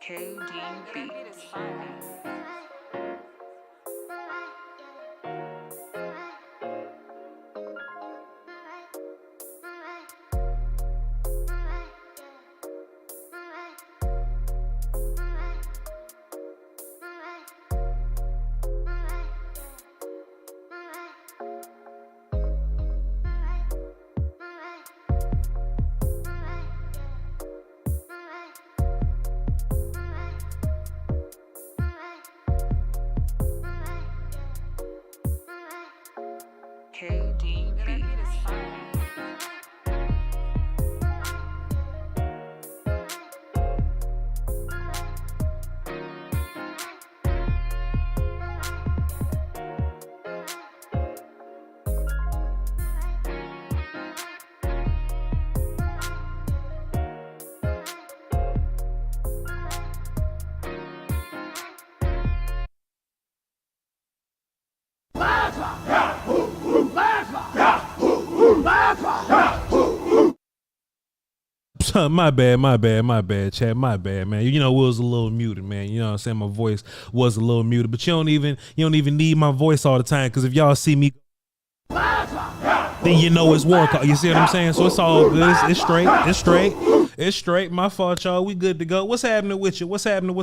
KDB. KDB. My bad, Chad. My bad, man. You know, it was a little muted, man. You know what I'm saying? My voice was a little muted, but you don't even need my voice all the time, because if y'all see me, then you know it's war call. You see what I'm saying? So it's all good. It's straight. My fault, y'all. We good to go. What's happening with you? What's happening?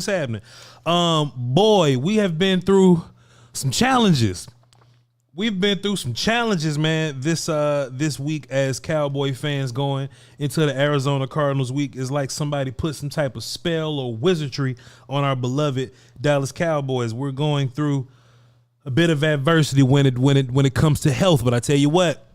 Boy, we have been through some challenges. We've been through some challenges, man, this week as Cowboy fans going into the Arizona Cardinals week. Is like somebody put some type of spell or wizardry on our beloved Dallas Cowboys. We're going through a bit of adversity when it comes to health. But I tell you what,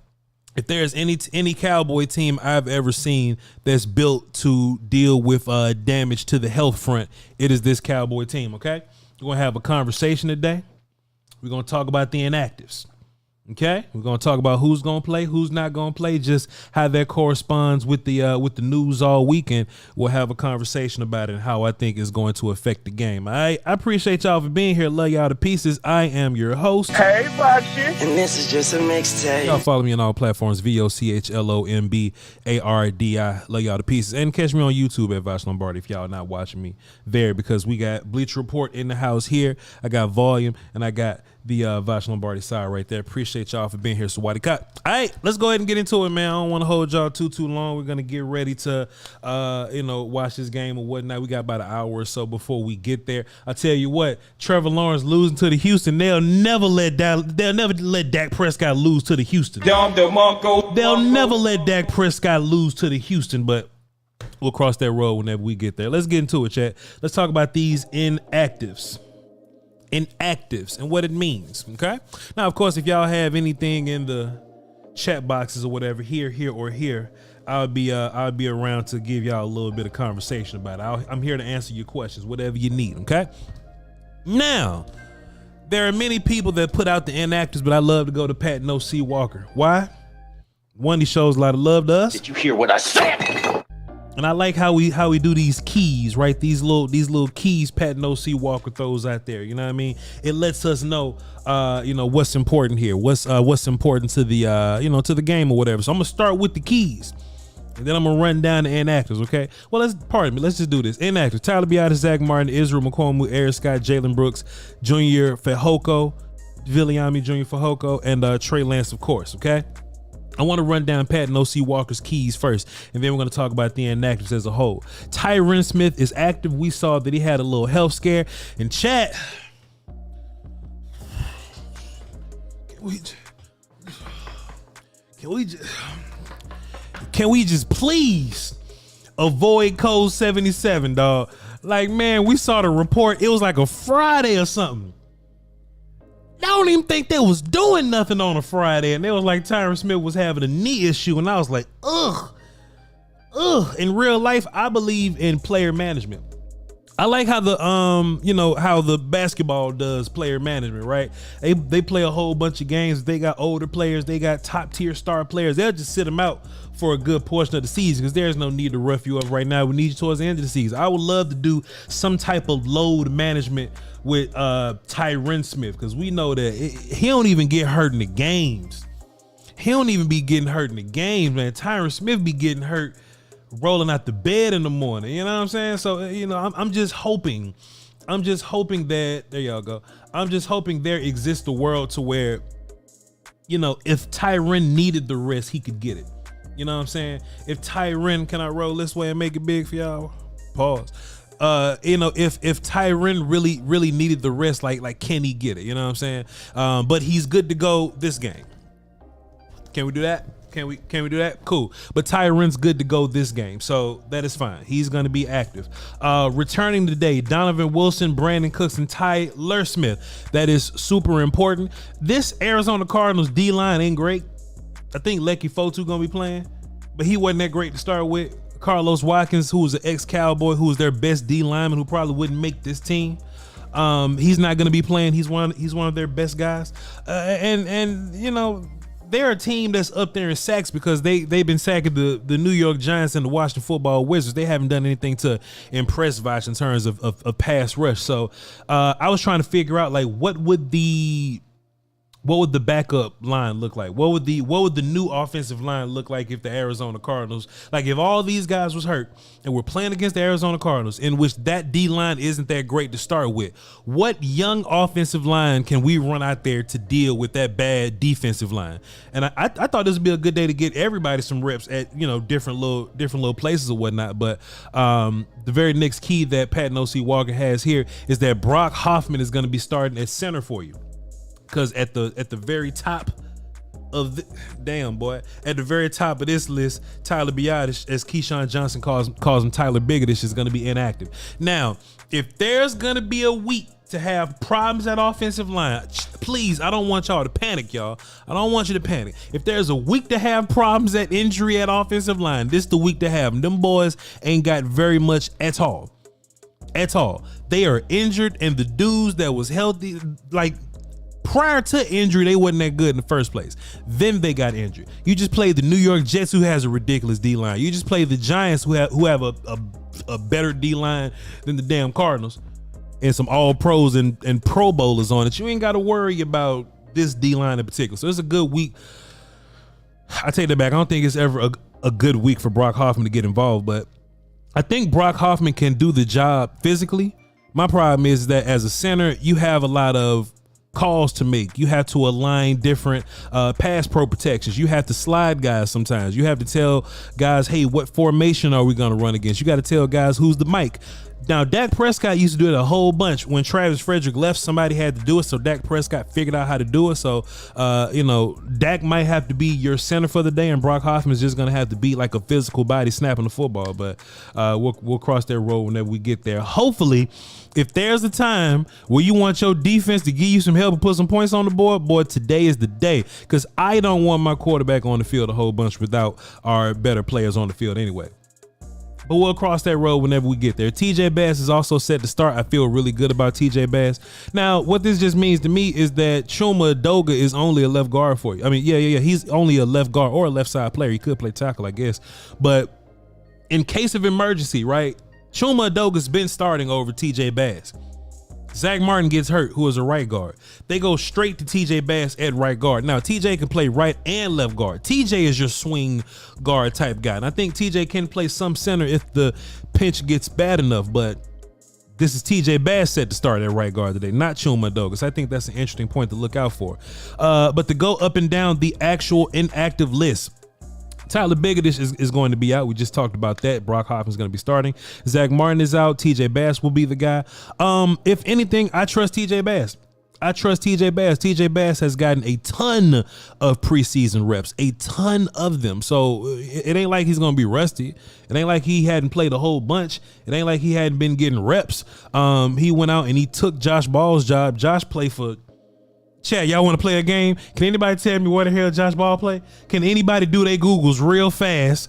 if there's any Cowboy team I've ever seen that's built to deal with damage to the health front, it is this Cowboy team, okay? We're going to have a conversation today. We're going to talk about the inactives, okay? We're going to talk about who's going to play, who's not going to play, just how that corresponds with the news all weekend. We'll have a conversation about it and how I think it's going to affect the game. I appreciate y'all for being here. Love y'all to pieces. I am your host. Hey, Voch. And this is just a mixtape. Y'all follow me on all platforms, VOCHLOMBARDI. Love y'all to pieces. And catch me on YouTube at Voch Lombardi if y'all not watching me there, because we got Bleacher Report in the house here. I got Volume, and I got the Voch Lombardi side right there. Appreciate y'all for being here. So Waddy Cut. All right, let's go ahead and get into it, man. I don't want to hold y'all too long. We're gonna get ready to watch this game or whatnot. We got about an hour or so before we get there. I tell you what, Trevor Lawrence losing to the Houston. They'll never let Dak Prescott lose to the Houston. They'll never let Dak Prescott lose to the Houston, but we'll cross that road whenever we get there. Let's get into it, chat. Let's talk about these inactives and what it means. Okay. Now, of course, if y'all have anything in the chat boxes or whatever, here, I'll be around to give y'all a little bit of conversation about it. I'm here to answer your questions, whatever you need. Okay. Now, there are many people that put out the inactives, but I love to go to Pat NOC Walker. Why? One, he shows a lot of love to us. Did you hear what I said? And I like how we do these keys, right? These little keys Pat NOC Walker throws out there. You know what I mean? It lets us know, what's important here. What's important to the, to the game or whatever. So I'm gonna start with the keys, and then I'm gonna run down the inactives. Okay? Well, let's just do this. Inactives: Tyler Biadasz, Zach Martin, Israel McCormick, Eric Scott, Jalen Brooks, Junior Fehoko, Viliami Junior Fehoko, and Trey Lance, of course. Okay. I want to run down Pat NOC Walker's keys first, and then we're going to talk about the inactives as a whole. Tyron Smith is active. We saw that he had a little health scare. And chat, can we just please avoid code 77, dog? Like, man, we saw the report. It was like a Friday or something. I don't even think they was doing nothing on a Friday, and they was like Tyron Smith was having a knee issue, and I was like, ugh. In real life, I believe in player management. I like how how the basketball does player management, right? They play a whole bunch of games. They got older players, they got top tier star players. They'll just sit them out for a good portion of the season because there's no need to rough you up right now. We need you towards the end of the season. I would love to do some type of load management with Tyron Smith, because we know that he don't even get hurt in the games. He don't even be getting hurt in the games, man. Tyron Smith be getting hurt rolling out the bed in the morning. You know what I'm saying? So, I'm just hoping that, there y'all go. I'm just hoping there exists a world to where, if Tyron needed the rest, he could get it. You know what I'm saying? If Tyron, can I roll this way and make it big for y'all? Pause. If Tyron really needed the rest, like can he get it? You know what I'm saying? But he's good to go this game. Can we do that? Can we do that? Cool. But Tyron's good to go this game, so that is fine. He's going to be active. Returning today, Donovan Wilson, Brandon Cooks, and Tyler Smith. That is super important. This Arizona Cardinals D-line ain't great. I think Lecky Fotu going to be playing, but he wasn't that great to start with. Carlos Watkins, who was an ex-Cowboy, who was their best D lineman, who probably wouldn't make this team. He's not going to be playing. He's one of their best guys. They're a team that's up there in sacks because they've been sacking the New York Giants and the Washington Football Wizards. They haven't done anything to impress Voch in terms of pass rush. So I was trying to figure out, like, what would the backup line look like? What would the new offensive line look like if the Arizona Cardinals, like if all these guys was hurt and we're playing against the Arizona Cardinals, in which that D line isn't that great to start with, what young offensive line can we run out there to deal with that bad defensive line? And I thought this would be a good day to get everybody some reps at, different little places or whatnot. But the very next key that Pat NOC Walker has here is that Brock Hoffman is going to be starting at center for you. Because at the very top of at the very top of this list, Tyler Biadasz, as Keyshawn Johnson calls him, Tyler Biggedish, is going to be inactive. Now, if there's going to be a week to have problems at offensive line, please, I don't want y'all to panic, y'all. I don't want you to panic. If there's a week to have problems at injury at offensive line, this is the week to have them. Them boys ain't got very much at all. At all. They are injured, and the dudes that was healthy, like, prior to injury, they wasn't that good in the first place. Then they got injured. You just played the New York Jets, who has a ridiculous D-line. You just played the Giants, who have a better D-line than the damn Cardinals, and some all-pros and pro bowlers on it. You ain't got to worry about this D-line in particular. So it's a good week. I take that back. I don't think it's ever a good week for Brock Hoffman to get involved, but I think Brock Hoffman can do the job physically. My problem is that as a center, you have a lot of calls to make. You have to align different pass pro protections. You have to slide guys sometimes. You have to tell guys, hey, what formation are we going to run against? You got to tell guys who's the mic. Now, Dak Prescott used to do it a whole bunch. When Travis Frederick left, somebody had to do it, so Dak Prescott figured out how to do it. So, Dak might have to be your center for the day, and Brock Hoffman is just going to have to be like a physical body snapping the football. But we'll cross that road whenever we get there. Hopefully, if there's a time where you want your defense to give you some help and put some points on the board, boy, today is the day. Because I don't want my quarterback on the field a whole bunch without our better players on the field anyway. But we'll cross that road whenever we get there. TJ Bass is also set to start. I feel really good about TJ Bass. Now, what this just means to me is that Chuma Edoga is only a left guard for you. I mean, yeah. He's only a left guard or a left side player. He could play tackle, I guess. But in case of emergency, right, Chuma Edoga's been starting over TJ Bass. Zach Martin gets hurt, who is a right guard. They go straight to TJ Bass at right guard. Now, TJ can play right and left guard. TJ is your swing guard type guy. And I think TJ can play some center if the pinch gets bad enough. But this is TJ Bass set to start at right guard today, not Chuma Edoga. So I think that's an interesting point to look out for. But to go up and down the actual inactive list, Tyler Biggedish is going to be out. We just talked about that. Brock Hoffman's going to be starting. Zach Martin is out. TJ Bass will be the guy. If anything, I trust TJ Bass. TJ Bass has gotten a ton of preseason reps, a ton of them. So it ain't like he's going to be rusty. It ain't like he hadn't played a whole bunch. It ain't like he hadn't been getting reps. He went out and he took Josh Ball's job. Josh played for... Chat, y'all want to play a game? Can anybody tell me where the hell Josh Ball play? Can anybody do their Googles real fast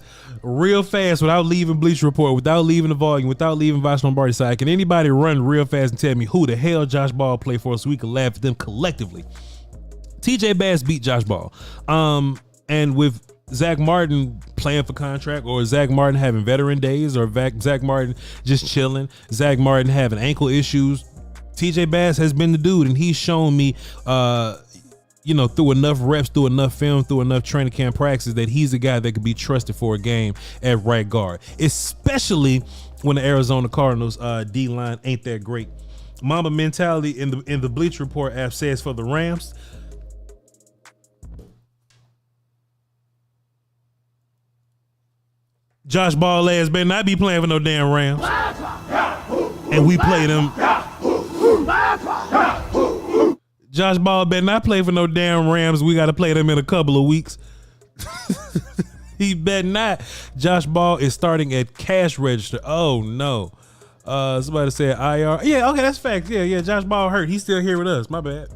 without leaving Bleacher Report, without leaving the volume, without leaving Voch Lombardi side? Can anybody run real fast and tell me who the hell Josh Ball play for so we can laugh at them collectively? TJ Bass beat Josh Ball. And with Zach Martin playing for contract, or Zach Martin having veteran days, or Zach Martin just chilling, Zach Martin having ankle issues, TJ Bass has been the dude, and he's shown me, through enough reps, through enough film, through enough training camp practices that he's a guy that could be trusted for a game at right guard, especially when the Arizona Cardinals D-line ain't that great. Mamba mentality in the Bleach Report app says for the Rams, Josh Ball ass better not be playing for no damn Rams. And we play them. Josh Ball better not play for no damn Rams. We got to play them in a couple of weeks. He better not. Josh Ball is starting at cash register. Oh, no. Somebody said IR. Yeah, okay, that's fact. Yeah. Josh Ball hurt. He's still here with us. My bad.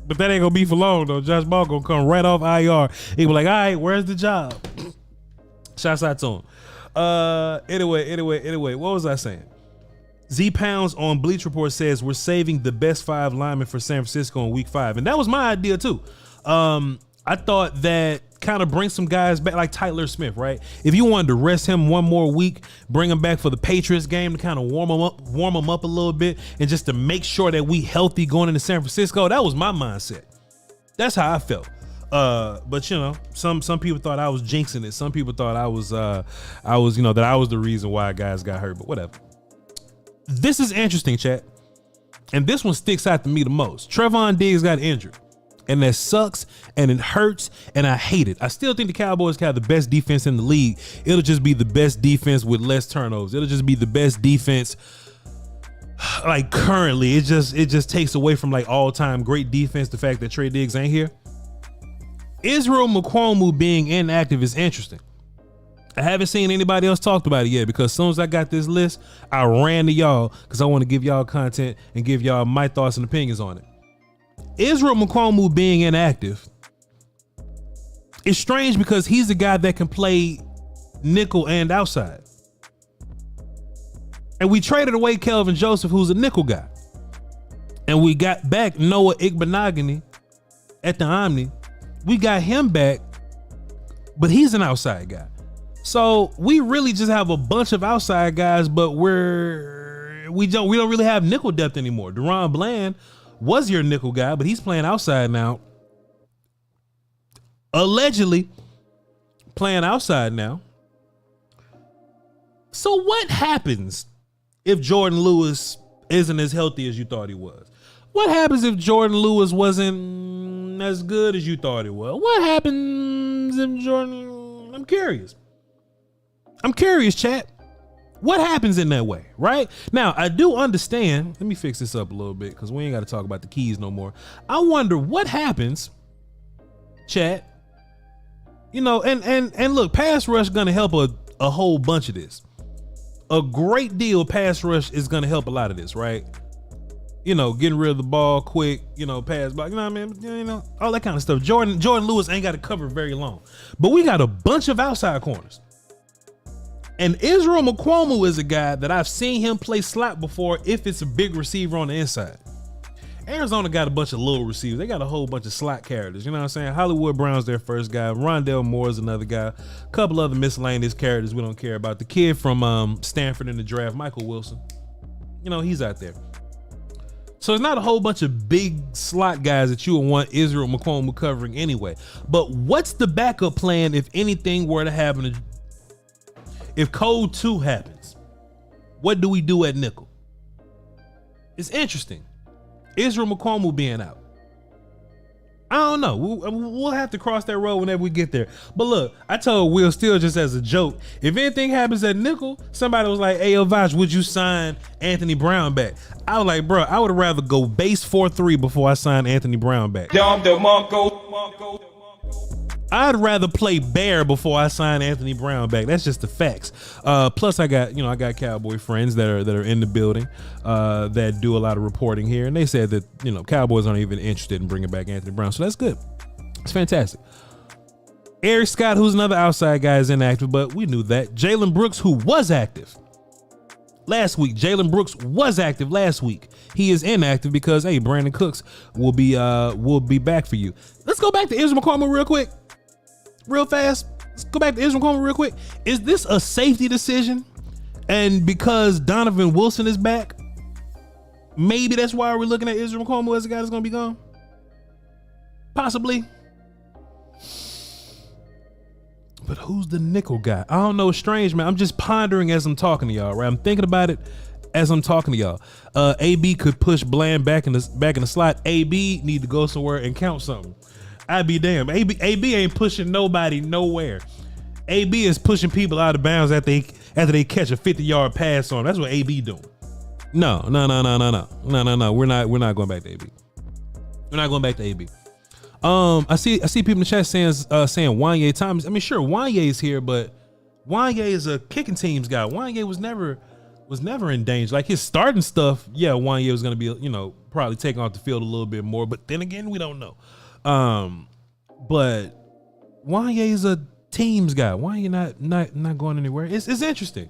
But that ain't going to be for long, though. Josh Ball going to come right off IR. He be like, all right, where's the job? Shouts out to him. Anyway, what was I saying? Z Pounds on Bleach Report says we're saving the best 5 linemen for San Francisco in week 5. And that was my idea too. I thought that kind of bring some guys back like Tyler Smith, right? If you wanted to rest him one more week, bring him back for the Patriots game to kind of warm him up a little bit and just to make sure that we healthy going into San Francisco. That was my mindset. That's how I felt. But some people thought I was jinxing it. Some people thought I was that I was the reason why guys got hurt, but whatever. This is interesting, chat. And this one sticks out to me the most. Trevon Diggs got injured. And that sucks and it hurts and I hate it. I still think the Cowboys have the best defense in the league. It'll just be the best defense with less turnovers. It'll just be the best defense like currently. It just takes away from like all-time great defense the fact that Trey Diggs ain't here. Israel Mukuamu being inactive is interesting. I haven't seen anybody else talk about it yet because as soon as I got this list, I ran to y'all because I want to give y'all content and give y'all my thoughts and opinions on it. Israel Mukuamu being inactive is strange because he's the guy that can play nickel and outside. And we traded away Kelvin Joseph, who's a nickel guy. And we got back Noah Igbenogany at the Omni. We got him back, but he's an outside guy. So we really just have a bunch of outside guys, but we don't really have nickel depth anymore. Deron Bland was your nickel guy, but he's playing outside now. Allegedly playing outside now. So what happens if Jordan Lewis isn't as healthy as you thought he was? What happens if Jordan Lewis wasn't as good as you thought he was? What happens if Jordan... I'm curious, chat. What happens in that way, right? Now, I do understand. Let me fix this up a little bit because we ain't got to talk about the keys no more. I wonder what happens, chat. And look, pass rush going to help a whole bunch of this. A great deal pass rush is going to help a lot of this, right? Getting rid of the ball quick, pass block, all that kind of stuff. Jordan Lewis ain't got to cover very long. But we got a bunch of outside corners. And Israel Mukuamu is a guy that I've seen him play slot before if it's a big receiver on the inside. Arizona got a bunch of little receivers. They got a whole bunch of slot characters. You know what I'm saying? Hollywood Brown's their first guy. Rondell Moore's another guy. A couple other miscellaneous characters we don't care about. The kid from Stanford in the draft, Michael Wilson. He's out there. So it's not a whole bunch of big slot guys that you would want Israel Mukuamu covering anyway. But what's the backup plan if anything were to happen? If Code 2 happens, what do we do at nickel? It's interesting. Israel Mukuamu being out. I don't know. We'll have to cross that road whenever we get there. But look, I told Will Steele just as a joke, if anything happens at nickel, somebody was like, hey, yo, Voch, would you sign Anthony Brown back? I was like, bro, I would rather go base 4-3 before I sign Anthony Brown back. I'd rather play bear before I sign Anthony Brown back. That's just the facts. Plus, I got Cowboy friends that are in the building that do a lot of reporting here, and they said that Cowboys aren't even interested in bringing back Anthony Brown, so that's good. It's fantastic. Eric Scott, who's another outside guy, is inactive, but we knew that. Jalen Brooks, who was active last week. Jalen Brooks was active last week. He is inactive because Brandon Cooks will be back for you. Let's go back to Israel Mukuamu real quick. Real fast. Let's go back to Israel Mukuamu real quick. Is this a safety decision? And because Donovan Wilson is back, maybe that's why we're looking at Israel Mukuamu as a guy that's going to be gone? Possibly. But who's the nickel guy? I don't know. Strange, man. I'm just pondering as I'm talking to y'all, right? I'm thinking about it as I'm talking to y'all. AB could push Bland back in the slot. AB need to go somewhere and count something. I'd be damned. AB ain't pushing nobody nowhere. AB is pushing people out of bounds after they catch a 50-yard pass on. That's what AB doing. No. We're not going back to AB. We're not going back to AB. I see people in the chat saying Wanye Thomas. I mean, sure, Wanye's here, but Wanye is a kicking teams guy. Wanye was never in danger. Like his starting stuff, yeah, Wanye was gonna be, probably taking off the field a little bit more. But then again, we don't know. But Wanye is a teams guy. Wanye not going anywhere. It's interesting.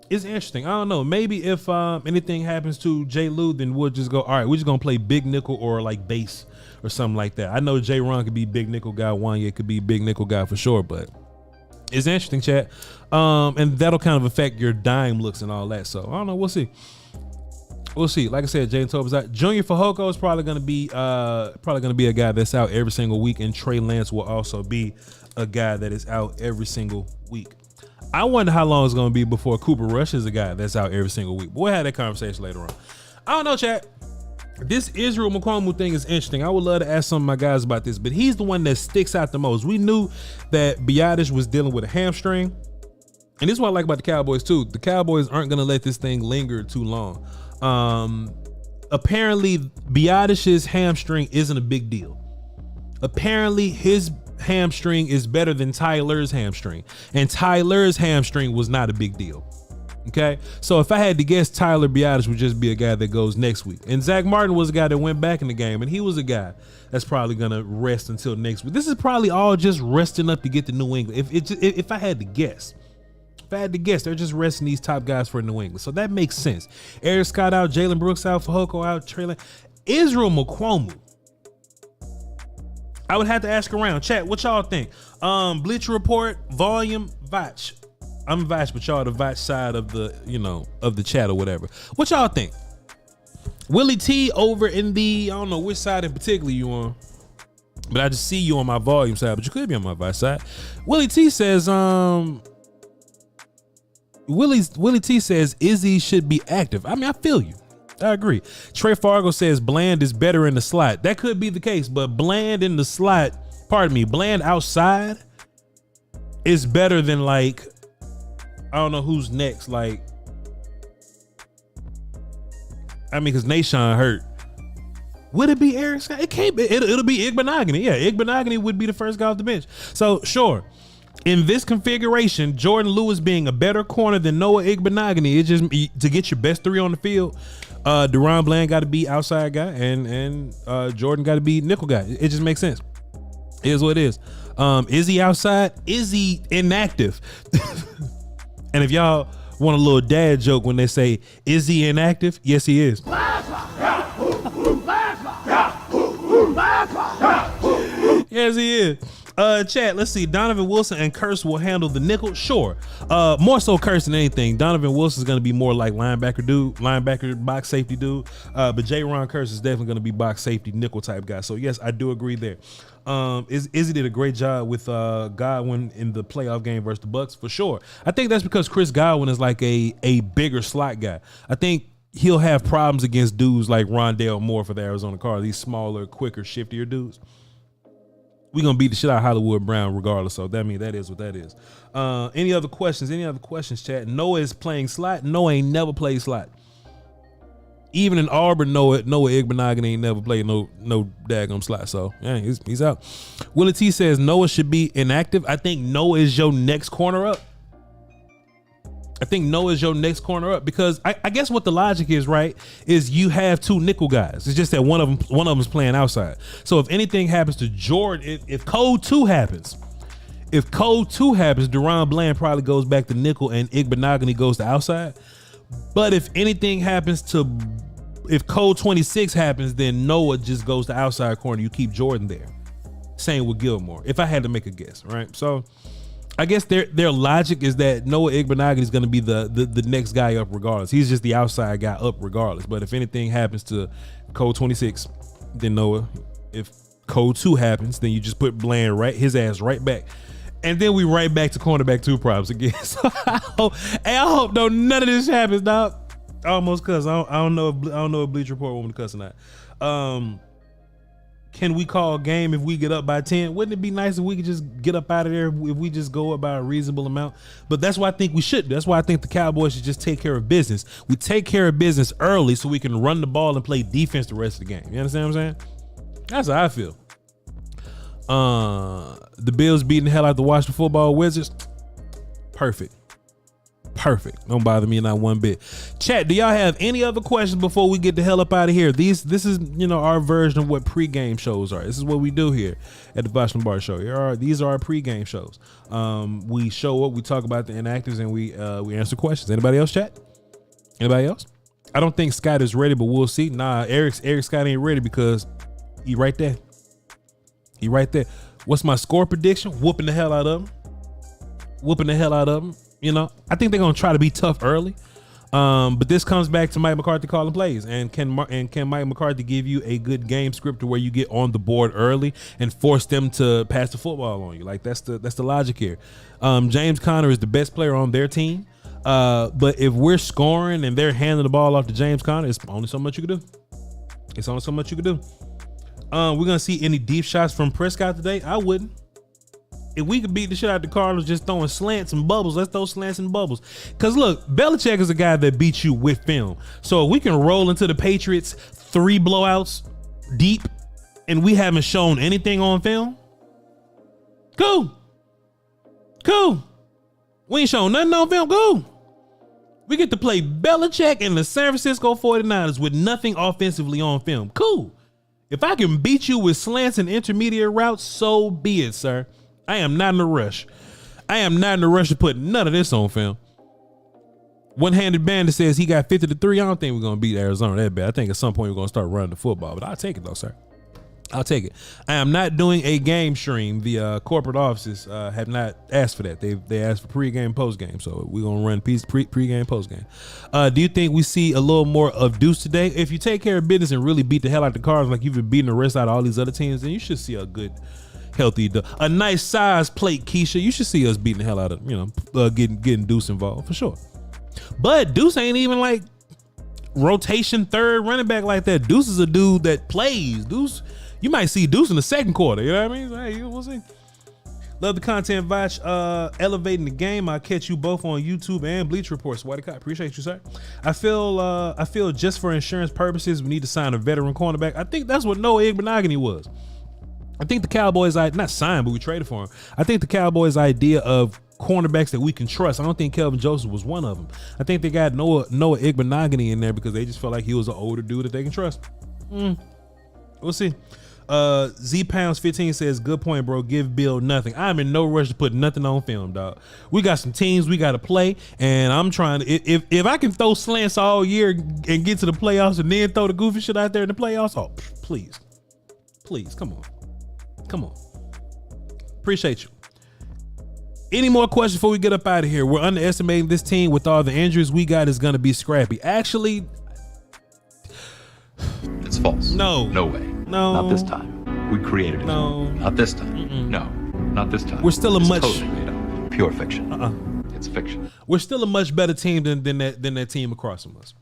It's interesting. I don't know. Maybe if anything happens to J. Lou, then we'll just go, all right, we're just gonna play big nickel or like base or something like that. I know J. Ron could be big nickel guy, Wanye could be big nickel guy for sure, but it's interesting, chat. And that'll kind of affect your dime looks and all that. So I don't know. We'll see. We'll see. Like I said, Jane Toba's out. Junior Fehoko is probably gonna be a guy that's out every single week, and Trey Lance will also be a guy that is out every single week. I wonder how long it's going to be before Cooper Rush is a guy that's out every single week. We'll have that conversation later on. I don't know, chat. This Israel Mukuamu thing is interesting. I would love to ask some of my guys about this, but he's the one that sticks out the most. We knew that Biadasz was dealing with a hamstring, and this is what I like about the Cowboys too. The Cowboys aren't going to let this thing linger too long. Apparently, Biadasz's hamstring isn't a big deal. Apparently, his hamstring is better than Tyler's hamstring, and Tyler's hamstring was not a big deal. Okay, so if I had to guess, Tyler Biadasz would just be a guy that goes next week, and Zach Martin was a guy that went back in the game, and he was a guy that's probably gonna rest until next week. This is probably all just resting up to get to New England. If I had to guess, they're just resting these top guys for New England, so that makes sense. Eric Scott out, Jalen Brooks out, Fehoko out, Trey Lance. Israel Mukuamu, I would have to ask around. Chat, what y'all think? Bleacher Report, Volume, Voch. I'm Voch, but y'all the Voch side of the, of the chat or whatever. What y'all think? Willie T over in the, I don't know which side in particular you on, but I just see you on my Volume side, but you could be on my Voch side. Willie T says, Izzy should be active. I mean, I feel you. I agree. Trey Fargo says Bland is better in the slot. That could be the case, but Bland in the slot, Bland outside is better than, like, I don't know who's next. Like, I mean, because Nashon hurt. Would it be Eric Scott? It can't be. It'll be Igbenogany. Yeah, Igbenogany would be the first guy off the bench. So, sure. In this configuration, Jordan Lewis being a better corner than Noah Igbenogany, it's just to get your best three on the field. Deron Bland got to be outside guy, and Jordan got to be nickel guy. It just makes sense. It is what it is. Is he outside? Is he inactive? And if y'all want a little dad joke when they say, is he inactive? Yes, he is. Yes, he is. Chat, let's see. Donovan Wilson and Curse will handle the nickel. Sure. More so Curse than anything. Donovan Wilson's going to be more like linebacker, box safety dude. But J-Ron Curse is definitely going to be box safety, nickel type guy. So yes, I do agree there. Izzy did a great job with Godwin in the playoff game versus the Bucks for sure. I think that's because Chris Godwin is like a bigger slot guy. I think he'll have problems against dudes like Rondale Moore for the Arizona Cardinals. These smaller, quicker, shiftier dudes. We're going to beat the shit out of Hollywood Brown regardless. So that means that is what that is. Any other questions, chat? Noah is playing slot. Noah ain't never played slot. Even in Auburn, Noah Igbenogany ain't never played no daggum slot. So yeah, he's out. Willie T says Noah should be inactive. I think Noah is your next corner up. Because I guess what the logic is, right, is you have two nickel guys. It's just that one of them is playing outside. So if anything happens to Jordan, if Code 2 happens, Deron Bland probably goes back to nickel and Igbenogany goes to outside. But if anything happens if Code 26 happens, then Noah just goes to outside corner. You keep Jordan there. Same with Gilmore, if I had to make a guess, right? So I guess their logic is that Noah Igbenogany is going to be the next guy up regardless. He's just the outside guy up regardless. But if anything happens to Code 26, then Noah, if Code 2 happens, then you just put Bland his ass right back. And then we right back to cornerback 2 problems again. So I hope none of this happens, dog. I almost cuss. I don't know if Bleacher Report want me to cuss or not. Can we call a game if we get up by 10? Wouldn't it be nice if we could just get up out of there if we just go up by a reasonable amount? But that's why I think we should. That's why I think the Cowboys should just take care of business. We take care of business early so we can run the ball and play defense the rest of the game. You understand what I'm saying? That's how I feel. The Bills beating the hell out the Washington Football Wizards. Perfect. Don't bother me not one bit. Chat, do y'all have any other questions before we get the hell up out of here? This is, our version of what pregame shows are. This is what we do here at the Voch Lombardi Show. These are our pregame shows. We show up, we talk about the inactives, and we answer questions. Anybody else, chat? Anybody else? I don't think Scott is ready, but we'll see. Nah, Eric Scott ain't ready because he right there. What's my score prediction? Whooping the hell out of them. I think they're gonna try to be tough early, but this comes back to Mike McCarthy calling plays. And can Mike McCarthy give you a good game script to where you get on the board early and force them to pass the football on you? Like that's the logic here. James Conner is the best player on their team, but if we're scoring and they're handing the ball off to James Conner, it's only so much you can do. We're gonna see any deep shots from Prescott today? I wouldn't. If we could beat the shit out of the Cardinals just throwing slants and bubbles, let's throw slants and bubbles. Because look, Belichick is a guy that beats you with film. So if we can roll into the Patriots 3 blowouts deep and we haven't shown anything on film, cool. We ain't shown nothing on film, cool. We get to play Belichick and the San Francisco 49ers with nothing offensively on film, cool. If I can beat you with slants and intermediate routes, so be it, sir. I am not in a rush. To put none of this on film. One-handed bandit says he got 50-3. I don't think we're going to beat Arizona that bad. I think at some point we're going to start running the football, but I'll take it though, sir. I'll take it. I am not doing a game stream. The corporate offices have not asked for that. They asked for pregame, postgame. So we're going to run pregame, postgame. Do you think we see a little more of Deuce today? If you take care of business and really beat the hell out of the Cardinals like you've been beating the rest out of all these other teams, then you should see a good, healthy, a nice size plate, Keisha. You should see us beating the hell out of, getting Deuce involved for sure. But Deuce ain't even like rotation third running back like that. Deuce is a dude that plays. Deuce, you might see Deuce in the second quarter. You know what I mean? Hey, we'll see. Love the content, Voch. Elevating the game. I'll catch you both on YouTube and Bleacher Reports. Whitey Cott, appreciate you, sir. I feel just for insurance purposes, we need to sign a veteran cornerback. I think that's what Noah Igbenogany was. I think the Cowboys, not signed, but we traded for him. I think the Cowboys' idea of cornerbacks that we can trust, I don't think Kelvin Joseph was one of them. I think they got Noah Igbenogany in there because they just felt like he was an older dude that they can trust. We'll see. Z Pounds 15 says, good point, bro. Give Bill nothing. I'm in no rush to put nothing on film, dog. We got some teams we got to play, and I'm trying to, if I can throw slants all year and get to the playoffs and then throw the goofy shit out there in the playoffs, oh, please, come on. Appreciate you. Any more questions before we get up out of here? We're underestimating this team with all the injuries we got is going to be scrappy. Actually, it's false. No way. No, not this time. We created it. No, not this time. No, not this time. We're still totally made up. Pure fiction. It's fiction. We're still a much better team than that team across from us.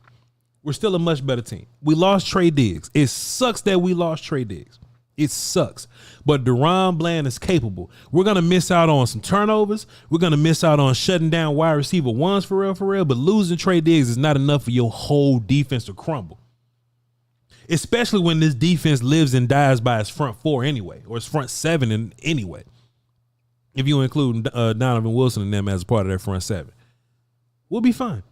We're still a much better team. We lost Trey Diggs. It sucks that we lost Trey Diggs. It sucks. But Deron Bland is capable. We're going to miss out on some turnovers. We're going to miss out on shutting down wide receiver ones for real. But losing Trey Diggs is not enough for your whole defense to crumble. Especially when this defense lives and dies by its front four anyway, or its front seven in anyway. If you include Donovan Wilson and them as a part of their front seven, we'll be fine.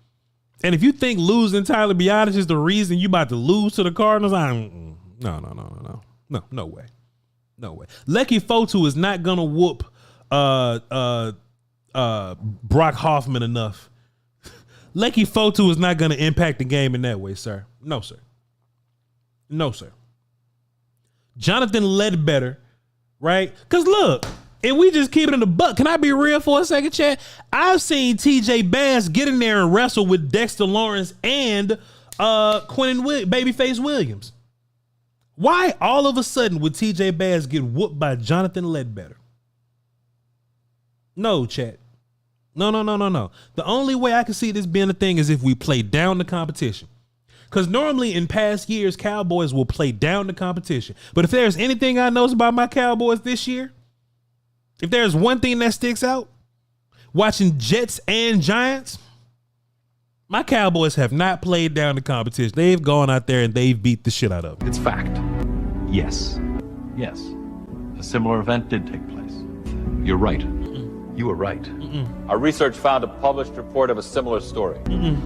And if you think losing Tyler Biadasz is the reason you about to lose to the Cardinals, no way. Lecky Fotu is not gonna whoop Brock Hoffman enough. Lecky Fotu is not gonna impact the game in that way, sir. No, sir. Jonathan Ledbetter, right? Because look, if we just keep it in the buck, can I be real for a second, chat? I've seen TJ Bass get in there and wrestle with Dexter Lawrence and Babyface Williams. Why all of a sudden would TJ Bass get whooped by Jonathan Ledbetter? No, chat. No. The only way I can see this being a thing is if we play down the competition. Because normally in past years, Cowboys will play down the competition. But if there's anything I know about my Cowboys this year, if there's one thing that sticks out, watching Jets and Giants, my Cowboys have not played down the competition. They've gone out there and they've beat the shit out of them. It's fact. Yes. Yes. A similar event did take place. You're right. You were right. Our research found a published report of a similar story.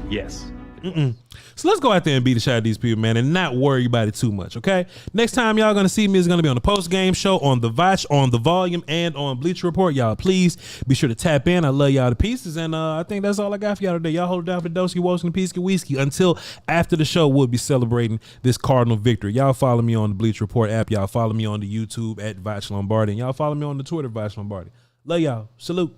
Yes. So let's go out there and beat the shot of these people, man, and not worry about it too much, okay? Next time y'all gonna see me is gonna be on the post-game show, on the Voch, on the Volume, and on Bleacher Report. Y'all, please be sure to tap in. I love y'all to pieces, and I think that's all I got for y'all today. Y'all hold it down for Dosky, Woski, and Peasky Whiskey. Until after the show, we'll be celebrating this Cardinal victory. Y'all follow me on the Bleacher Report app. Y'all follow me on the YouTube at Voch Lombardi, and y'all follow me on the Twitter, Voch Lombardi. Love y'all. Salute.